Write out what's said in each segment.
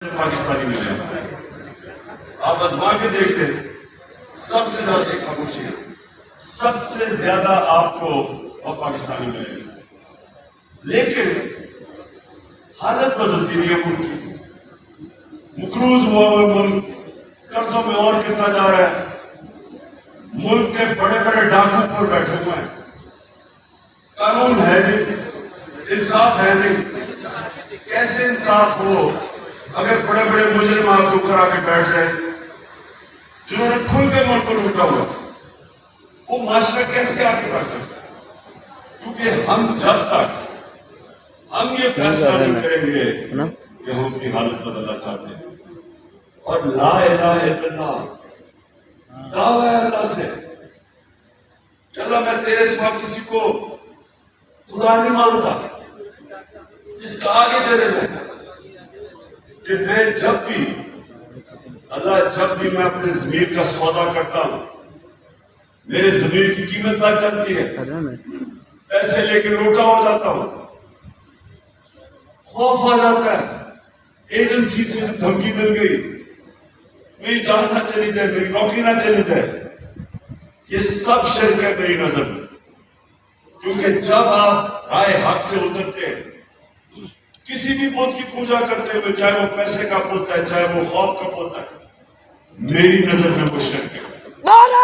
پاکستانی میں جاتا ہے. آپ آزما کے دیکھ لیں, سب سے زیادہ خاموشی ہے, سب سے زیادہ آپ کو اور پاکستانی ملے گی. لیکن حالت بدلتی نہیں ہے ملک کی. مقروض ہوا ہوا ملک قرضوں میں اور گرتا جا رہا ہے. ملک کے بڑے بڑے ڈاکو پر بیٹھے ہوئے ہیں. قانون ہے نہیں, انصاف ہے نہیں. کیسے انصاف ہو اگر بڑے بڑے مجرم آپ کو کرا کے بیٹھ جائیں جنہوں نے کھل کے ملک کو لوٹا ہوا؟ وہ معاشرہ کیسے آگے بڑھ سکتا ہے؟ کیونکہ ہم جب تک ہم یہ فیصلہ نہیں کریں گے کہ ہم اپنی حالت بدلنا چاہتے ہیں, اور لا الہ الا اللہ دعویٰ ہے اللہ سے کہ اللہ میں تیرے سوا کسی کو خدا نہیں مانتا, اس کا آگے چلے جائیں کہ میں جب بھی اللہ جب بھی میں اپنے ضمیر کا سودا کرتا ہوں میرے ضمیر کی قیمت لگ جاتی ہے, پیسے لے کے لوٹا ہو جاتا ہوں, خوف آ جاتا ہے, ایجنسی سے دھمکی مل گئی میری جان نہ چلی جائے, میری نوکری نہ چلی جائے. یہ سب شرک ہے میری نظر میں, کیونکہ جب آپ رائے حق سے اترتے ہیں کسی بھی بت کی پوجا کرتے ہوئے, چاہے وہ پیسے کا بت ہے چاہے وہ خوف کا بت ہے, میری نظر میں وہ شرک ہے. نعرہ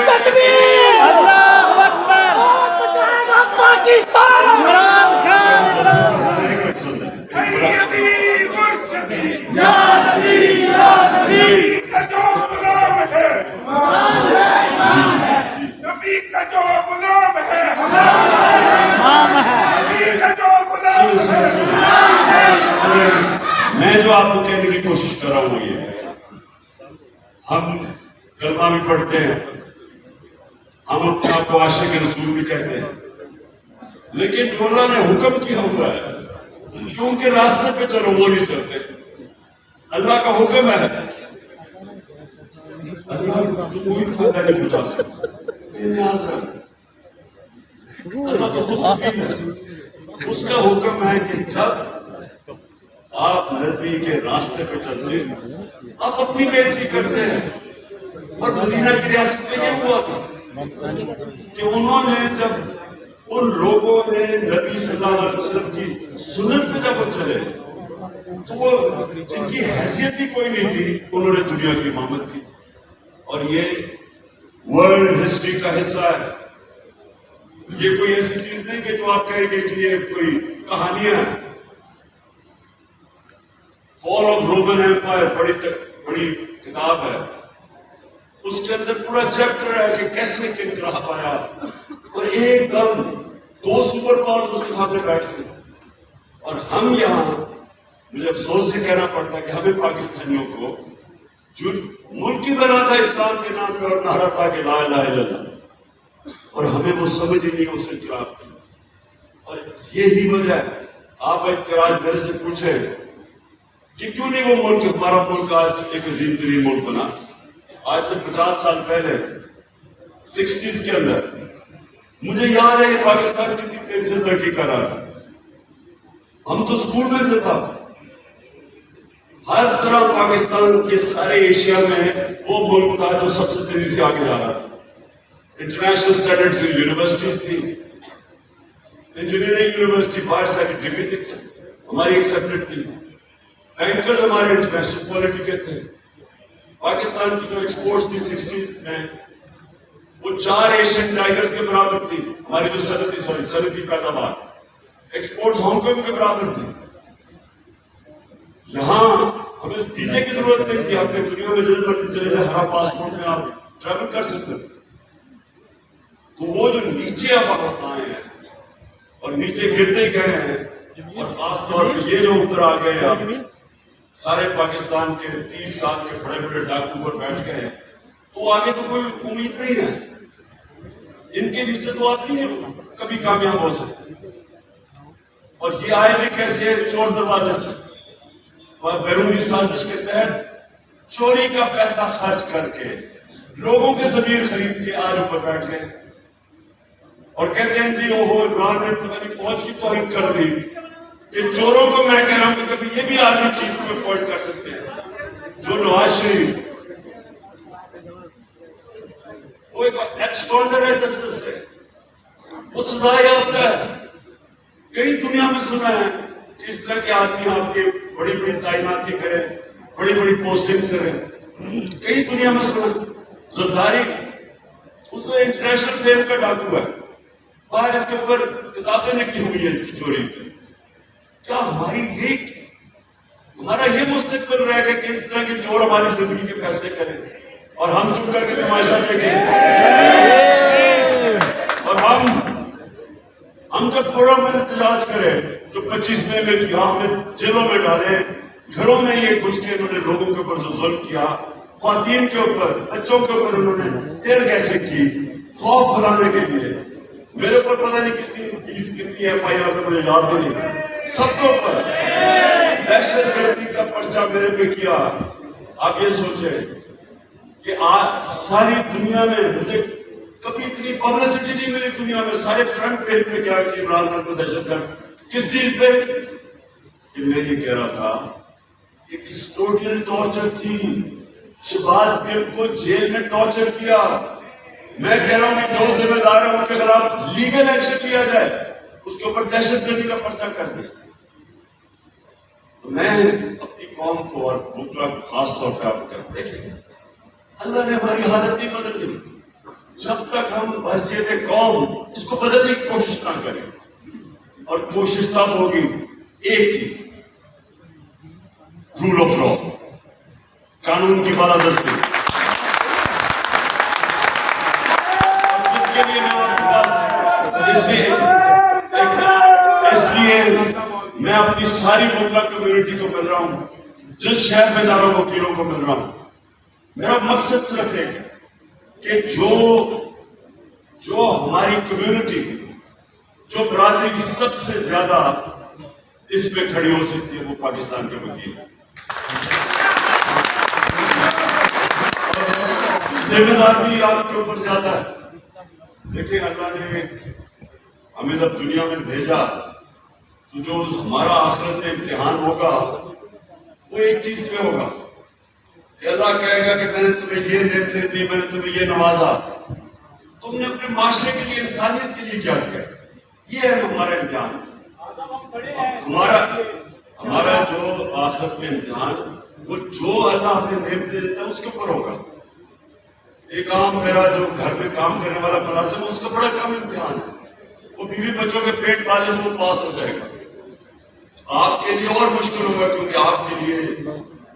تکبیر, اللہ اکبر, بچائے گا پاکستان. عمران خان سیدی مرشدی یا نبی یا نبی کا جو غلام ہے نبی کا جو غلام ہے نبی کا جو غلام ہے. میں جو آپ کو کہنے کی کوشش کر رہا ہوں یہ ہم کلمہ بھی پڑھتے ہیں, ہم اپنے آپ کو عاشق رسول بھی کہتے ہیں, لیکن جو اللہ نے حکم کیا ہوا ہے کیونکہ راستے پہ چلو وہ نہیں چلتے. اللہ کا حکم ہے, اللہ تو کوئی فائدہ نہیں پہنچا سکتا, بے نیاز ہے. اللہ تو خود حفیظ ہے, اس کا حکم ہے کہ جب آپ نبی کے راستے پہ چلتے آپ اپنی بہتری کرتے ہیں. اور مدینہ کی ریاست میں یہ ہوا تھا کہ انہوں نے جب ان لوگوں نے نبی صلی اللہ علیہ وسلم کی سنت پہ جب وہ چلے تو وہ جن کی حیثیت بھی کوئی نہیں تھی انہوں نے دنیا کی امامت کی. اور یہ ورلڈ ہسٹری کا حصہ ہے, یہ کوئی ایسی چیز نہیں کہ جو آپ کہیں گے کہ یہ کوئی کہانیاں ہیں. فال آف رومن ایمپائر بڑی کتاب ہے, اس کے اندر پورا چیپٹر ہے کہ کیسے انقلاب آیا اور ایک دم 2 سپر پاور اس کے سامنے بیٹھ گئے. اور ہم یہاں مجھے افسوس سے کہنا پڑتا ہے کہ ہمیں پاکستانیوں کو جو ملک ہی بنا تھا اسلام کے نام پہ اور نعرہ تھا کہ لا الہ الا اللہ, اور ہمیں وہ سمجھ ہی نہیں اس انقلاب کی. اور یہی وجہ ہے آپ آج میرے سے پوچھیں کہ کیوں نہیں وہ ملک ہمارا ملک آج ایک عظیم ترین ملک بنا. آج سے 50 سال پہلے 60s کے اندر مجھے یاد ہے کہ پاکستان کتنی تیزی سے ترقی کر رہا تھا. ہم تو اسکول میں تھے تھا, ہر طرح پاکستان کے سارے ایشیا میں وہ ملک تھا جو سب سے تیزی سے آگے جا رہا تھا. انٹرنیشنل اسٹینڈرڈ کی یونیورسٹیز تھی, انجینئرنگ یونیورسٹی, باہر ساری ڈگریز ہماری ایک سیپریٹ تھی, بینکرز ہمارے انٹرنیشنل کوالٹی کے تھے. پاکستان کی جو ایکسپورٹس تھی 60s میں وہ 4 ایشین ٹائگرز کے برابر تھی. ہماری جو صنعتی پیداوار ایکسپورٹس ہانگ کانگ کے برابر تھی. یہاں ہمیں ویزے کی ضرورت نہیں تھی, آپ کے دنیا میں جدھر مرضی چلے جائے ہر پاسپورٹ میں آپ ٹریول کر سکتے تھے. تو وہ جو نیچے آپ آئے ہیں اور نیچے گرتے ہی گئے ہیں, اور خاص طور پہ یہ جو اوپر آ گئے آپ سارے پاکستان کے 30 سال کے بڑے بڑے ڈاکو پر بیٹھ گئے, تو آگے تو کوئی امید نہیں ہے. ان کے نیچے تو آپ نہیں کبھی کامیاب ہو سکتے. اور یہ آئے بھی کیسے ہیں, چور دروازے سے, بیرونی سازش کے تحت چوری کا پیسہ خرچ کر کے لوگوں کے ضمیر خرید کے آج اوپر بیٹھ گئے اور کہتے ہیں جی وہ عمران نے پتہ نہیں فوج کی توہین کر دی, کہ چوروں کو میں کہہ رہا ہوں کہ کبھی یہ بھی آرمی چیف کو اپوائنٹ کر سکتے ہیں، جو نواز شریف وہ ایک ایبسکونڈر ہے، جسٹس ہے، وہ سزا یافتہ ہے۔ کئی دنیا میں سنا ہے کہ اس طرح کے آدمی آپ کے بڑی بڑی تعیناتی کریں، بڑی بڑی پوسٹنگ کریں، کئی دنیا میں سنا۔ زرداری اس کو انٹرنیشنل فیم کا ڈاکو ہے، باہر اس کے اوپر کتابیں لکھی ہوئی ہیں اس کی چوری پہ۔ کیا ہمارا یہ مستقبل رہے گا کہ اس طرح کے چور ہماری زندگی کے فیصلے کریں اور ہم چپ کر کے تماشا دیکھیں؟ اور ہم جب پوروں میں احتجاج کریں جو 25 مئی میں کیا، ہمیں جیلوں میں ڈالے، گھروں میں یہ گھس کے انہوں نے لوگوں کے اوپر جو ظلم کیا، خواتین کے اوپر، بچوں کے اوپر انہوں نے ٹیر کیسے کی، خوف پھیلانے کے لیے۔ میرے اوپر پتہ نہیں کتنی ایف آئی آر مجھے یاد نہیں، سب کے اوپر دہشت گردی کا پرچہ میرے پہ کیا۔ آپ یہ سوچیں کہ آج ساری دنیا میں مجھے کبھی اتنی پبلسٹی نہیں ملی دنیا میں، سارے فرنٹ پیج پہ کیا کہ عمران خان کو دہشت گرد، کس چیز پہ؟ کہ میں یہ کہہ رہا تھا کہ کسٹوڈیل ٹارچر تھی، شہباز گرد کو جیل میں ٹارچر کیا۔ میں کہہ رہا ہوں کہ جو ذمہ دار ہے ان کے خلاف لیگل ایکشن لیا جائے، اس کے اوپر دہشت گردی کا پرچہ کر دیا۔ تو میں اپنی قوم کو اور بکلا کو خاص طور پہ آپ کو دیکھیں، اللہ نے ہماری حالت نہیں بدل دی جب تک ہم بحثیت قوم اس کو بدلنے کی کوشش نہ کریں۔ اور کوشش تب ہوگی ایک چیز، رول آف لا، قانون کی بالادستی۔ جس کے لیے میں آپ کے پاس اس لیے میں اپنی ساری بکلا کمیونٹی کو مل رہا ہوں، جس شہر میں جا رہا ہوں وکیلوں کو مل رہا ہوں۔ میرا مقصد صرف ایک ہے کہ جو ہماری کمیونٹی، جو برادری سب سے زیادہ اس پہ کھڑی ہو سکتی ہے وہ پاکستان کے وکیل ہیں۔ ذمہ داری آپ کے اوپر زیادہ ہے۔ دیکھیں، اللہ نے ہمیں جب دنیا میں بھیجا تو جو ہمارا آخرت میں امتحان ہوگا وہ ایک چیز پہ ہوگا کہ اللہ کہے گا کہ میں نے تمہیں یہ نعمتیں دی، میں نے تمہیں یہ نوازا، تم نے اپنے معاشرے کے لیے، انسانیت کے لیے کیا کیا؟ یہ ہے ہمارا امتحان۔ ہمارا جو آخرت میں امتحان، وہ جو اللہ ہمیں نعمتیں دیتا ہے اس کے اوپر ہوگا۔ ایک عام میرا جو گھر میں کام کرنے والا ملازم ہے، اس کا بڑا کام امتحان ہے، وہ بیوی بچوں کے پیٹ پالے تو وہ پاس ہو جائے گا۔ آپ کے لیے اور مشکل ہوگا کیونکہ آپ کے لیے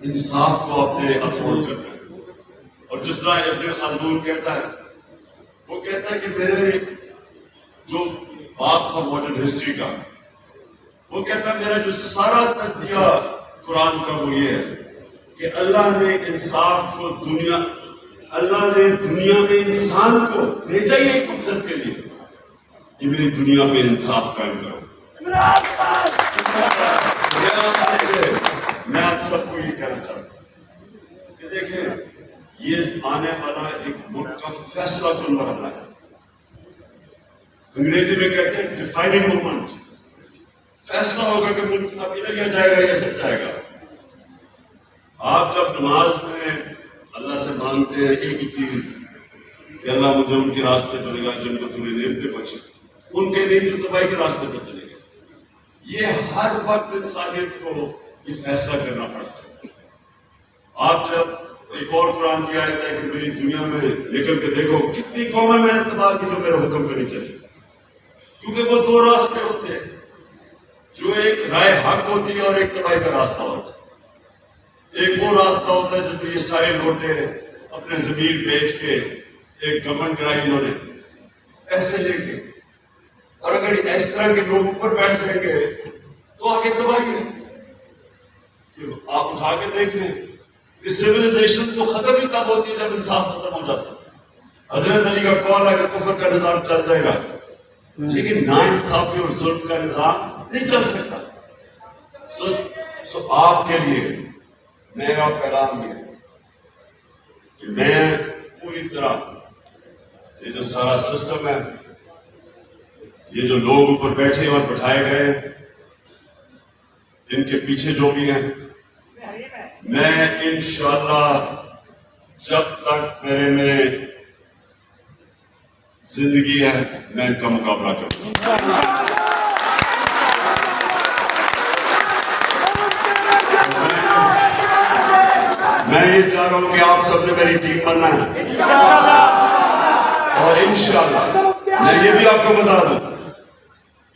انصاف کو اپنے اپہولڈ کرنا ہے۔ اور جس طرح ابن خلدون کہتا ہے، وہ کہتا ہے کہ میرے جو باپ تھا ماڈرن ہسٹری کا، وہ کہتا ہے میرا جو سارا تجزیہ قرآن کا وہ یہ ہے کہ اللہ نے انصاف کو اللہ نے دنیا میں انسان کو بھیجا ہی ایک مقصد کے لیے کہ میری دنیا میں انصاف قائم کرو۔ میں آپ سب کو یہ کہنا چاہتا ہوں کہ دیکھیں، یہ آنے والا ایک ملک کا فیصلہ کن مرحلہ ہے۔ انگریزی میں کہتے ہیں ڈیفائننگ مومنٹ، فیصلہ ہوگا کہ ملک اب ادھر یا جائے گا یا ادھر جائے گا۔ آپ جب نماز میں اللہ سے مانگتے ہیں ایک ہی چیز کہ اللہ مجھے ان کے راستے پر لگا جن کو تم نے نعمتیں بخشی، ان کے لیے جو تباہی کے راستے پر چلے گئے۔ یہ ہر وقت انسانیت کو یہ فیصلہ کرنا پڑتا ہے۔ آپ جب ایک اور قرآن کی آیت ہے کہ میری دنیا میں نکل کے دیکھو کتنی قومیں میں نے تباہ کی جو میرے حکم پہ نہیں چلی، کیونکہ وہ دو راستے ہوتے ہیں، جو ایک رائے حق ہوتی ہے اور ایک تباہی کا راستہ ہوتا ہے۔ ایک وہ راستہ ہوتا ہے جس میں یہ سارے لوٹے اپنے ضمیر بیچ کے ایک گورنمنٹ کرائی انہوں نے پیسے لے کے، اور اگر اس طرح کے لوگ اوپر بیٹھ جائیں گے تو آگے تباہی ہے۔ کہ آپ اٹھا کے دیکھیں کہ سیویلائزیشن تو ختم ہی تب ہوتی ہے جب انصاف ختم ہو جاتا ہے۔ حضرت علی کا قول ہے کہ کفر کا نظام چل جائے گا لیکن نا انصافی اور ظلم کا نظام نہیں چل سکتا۔ سو آپ کے لیے میرا پیغام یہ ہے کہ میں پوری طرح یہ جو سارا سسٹم ہے، یہ جو لوگ اوپر بیٹھے اور بٹھائے گئے، ان کے پیچھے جو بھی ہیں، میں انشاءاللہ جب تک میرے میں زندگی ہے میں ان کا مقابلہ کروں گا. میں یہ چاہ رہا ہوں کہ آپ سب سے میری ٹیم بننا ہے، اور انشاءاللہ میں یہ بھی آپ کو بتا دوں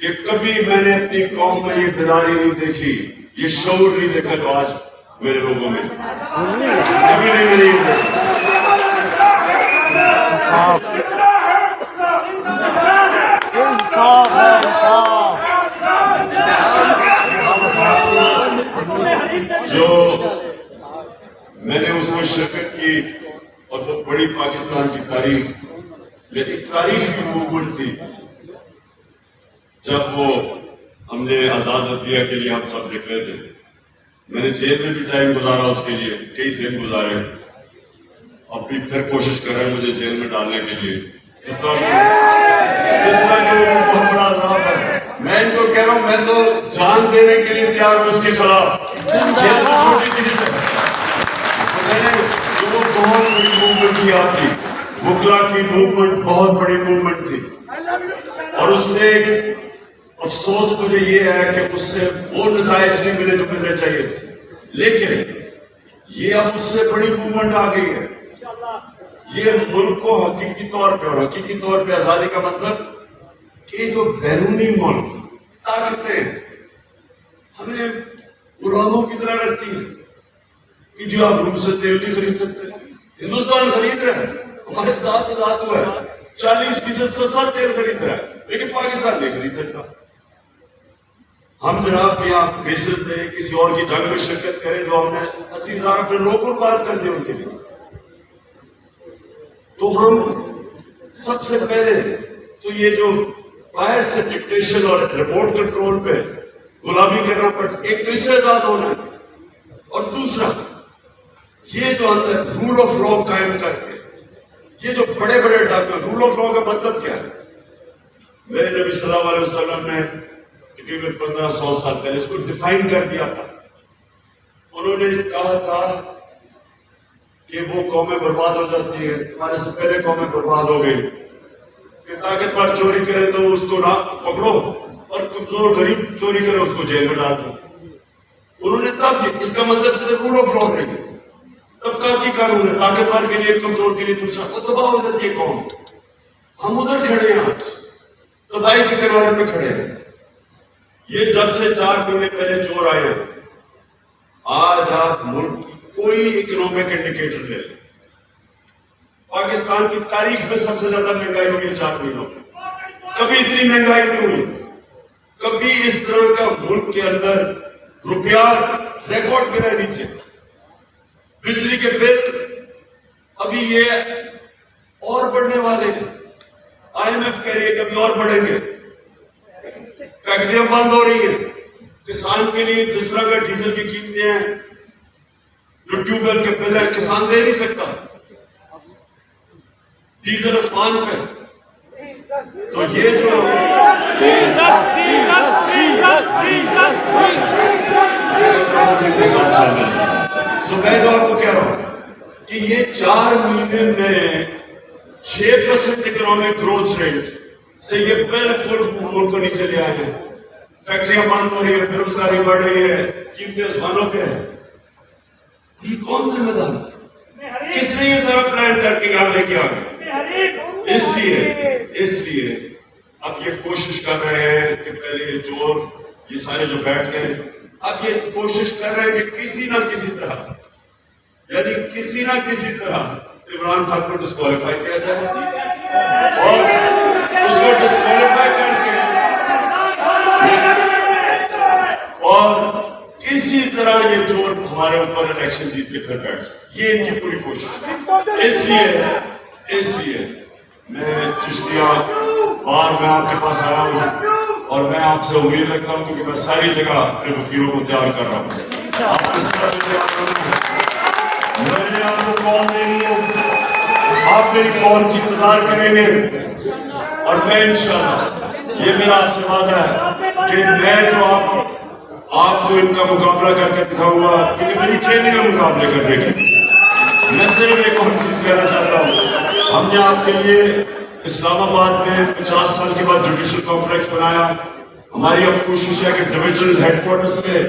کہ کبھی میں نے اپنی قوم میں یہ بیداری نہیں دیکھی، یہ شعور نہیں دیکھا جو آج میرے لوگوں میں کبھی نہیں میری جو میں نے اس میں شرکت کی، اور وہ بڑی پاکستان کی تاریخ میں ایک تاریخی موومنٹ تھی جب وہ ہم نے آزاد عدلیہ کے لیے ہم سب نکلے تھے. میں نے جیل میں بھی ٹائم گزارا اس کے لیے، کئی دن گزارے، اور پھر کوشش کر رہے ہیں مجھے جیل میں ڈالنے کے لیے. جس طرح کہ وہ بہت بڑا عذاب ہے. میں ان کو کہہ رہا ہوں میں تو جان دینے کے لیے تیار ہوں اس کے خلاف. جیل میں چھوٹی چیز ہے. میں نے جو بہت بڑی موومنٹ کی آپ کی وکلا کی موومنٹ بہت بڑی موومنٹ تھی، اور اس سے افسوس مجھے یہ ہے کہ اس سے وہ نتائج نہیں ملے جو ملنے چاہیے تھے. لیکن یہ اب اس سے بڑی موومنٹ آ گئی ہے. یہ ملک کو حقیقی طور پہ، اور حقیقی طور پہ آزادی کا مطلب کہ جو بیرونی ملک طاقتیں ہمیں غلاموں کی طرح رکھتی ہیں کہ جو آپ روس سے تیل نہیں خرید سکتے. ہندوستان خرید رہا ہے، ہمارے ساتھ آزاد ہوا ہے، 40% سستا تیل خرید رہا ہے، لیکن پاکستان نہیں خرید سکتا. ہم جناب یہاں بیسز دیں کسی اور کی جنگ میں شرکت کریں جو ہم نے 80,000 اپنے لوگوں پار کر دیا ان کے لیے. تو ہم سب سے پہلے تو یہ جو باہر سے ڈکٹیشن اور ریموٹ کنٹرول پہ غلامی کرنا پڑتا، ایک تو اس سے آزاد ہونا ہے، اور دوسرا یہ جو اندر رول آف لا قائم کر کے یہ جو بڑے بڑے ڈاکٹر، رول آف لا کا مطلب کیا ہے؟ میرے نبی صلی اللہ علیہ وسلم نے تقریباً 1500 سال پہلے اس کو ڈیفائن کر دیا تھا. انہوں نے کہا تھا کہ وہ قومیں برباد ہو جاتی ہیں، تمہارے سے پہلے قومیں برباد ہو گئی، کہ طاقتور چوری کرے تو اس کو نہ پکڑو، اور کمزور غریب چوری کرے اس کو جیل میں ڈال دو. انہوں نے تب اس کا مطلب رول آف لا نہیں، طبقاتی قانون ہے، طاقتور کے لیے کمزور کے لیے دوسرا، وہ تباہ ہو جاتی ہے قوم. ہم ادھر کھڑے ہیں، آج تباہی کے کنارے پہ کھڑے ہیں. یہ جب سے 4 مہینے پہلے چور آئے ہیں، آج آپ ملک کی کوئی اکنامک انڈیکیٹر لے لیں، پاکستان کی تاریخ میں سب سے زیادہ مہنگائی ہوئی ہے 4 مہینوں میں. کبھی اتنی مہنگائی نہیں ہوئی، کبھی اس طرح کا ملک کے اندر روپیہ ریکارڈ گرا نیچے. بجلی کے بل ابھی یہ اور بڑھنے والے ہیں، IMF کہہ رہی ہے کبھی اور بڑھیں گے. فیکٹریاں بند ہو رہی ہیں. کسان کے لیے جس طرح کا ڈیزل کی قیمتیں ہیں، جو ٹیوب ویل کے بل ہے، کسان دے نہیں سکتا. ڈیزل آسمان پہ. تو یہ جو میں جو آپ کو کہہ رہا ہوں کہ یہ 4 مہینے میں 6% اکنامک گروتھ ریٹ سے یہ بالکل ملک کو نیچے لے آئے ہیں. فیکٹریاں بند ہو رہی ہے، بے روزگاری بڑھ رہی ہے، قیمتیں آسمانوں پہ ہیں. یہ کون ذمہ دار تھا؟ کس نے یہ سارا پلان کر کے یہاں لے کے آ گئے؟ اس لیے اب یہ کوشش کر رہے ہیں کہ پہلے یہ چور یہ سارے جو بیٹھ گئے، اب یہ کوشش کر رہے ہیں کہ کسی نہ کسی طرح عمران خان کو ڈسکوالیفائی کیا جائے، اور اس کو ڈسکوالیفائی کر کے اور کسی طرح یہ چور ہمارے اوپر الیکشن جیت کے پھر بیٹھ جائے. یہ ان کی پوری کوشش ہے. اس لیے میں چشتیہ بار میں آپ کے پاس آیا ہوں، اور میں آپ سے امید رکھتا ہوں کیونکہ میں ساری جگہ اپنے وکیلوں کو تیار کر رہا ہوں. آپ اس طرح تیار کروں، میں نے آپ کو کال دینی ہے، آپ میری کال کی انتظار کریں گے، اور میں انشاءاللہ یہ میرا آپ سے وعدہ ہے کہ میں جو آپ کو ان کا مقابلہ کر کے دکھاؤں گا کیونکہ میری ٹریننگ ہے مقابلے کرنے کی. میں صرف ایک اور چیز کہنا چاہتا ہوں. ہم نے آپ کے لیے اسلام آباد میں 50 سال کے بعد جوڈیشل کمپلیکس بنایا. ہماری اب کوشش ہے کہ ڈویژنل ہیڈ کوارٹرز پہ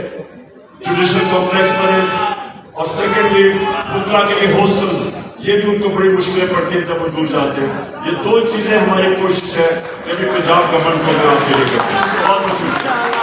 جوڈیشل کمپلیکس بنے. اور سیکنڈلی وکلا کے لیے ہاسٹلز، یہ بھی ان کو بڑی مشکلیں پڑتی ہیں جب وہ دور جاتے ہیں. یہ 2 چیزیں ہماری کوشش ہے کہ ابھی پنجاب گورنمنٹ کو میں آپ کے لیے کرتا ہوں. بہت بہت شکریہ.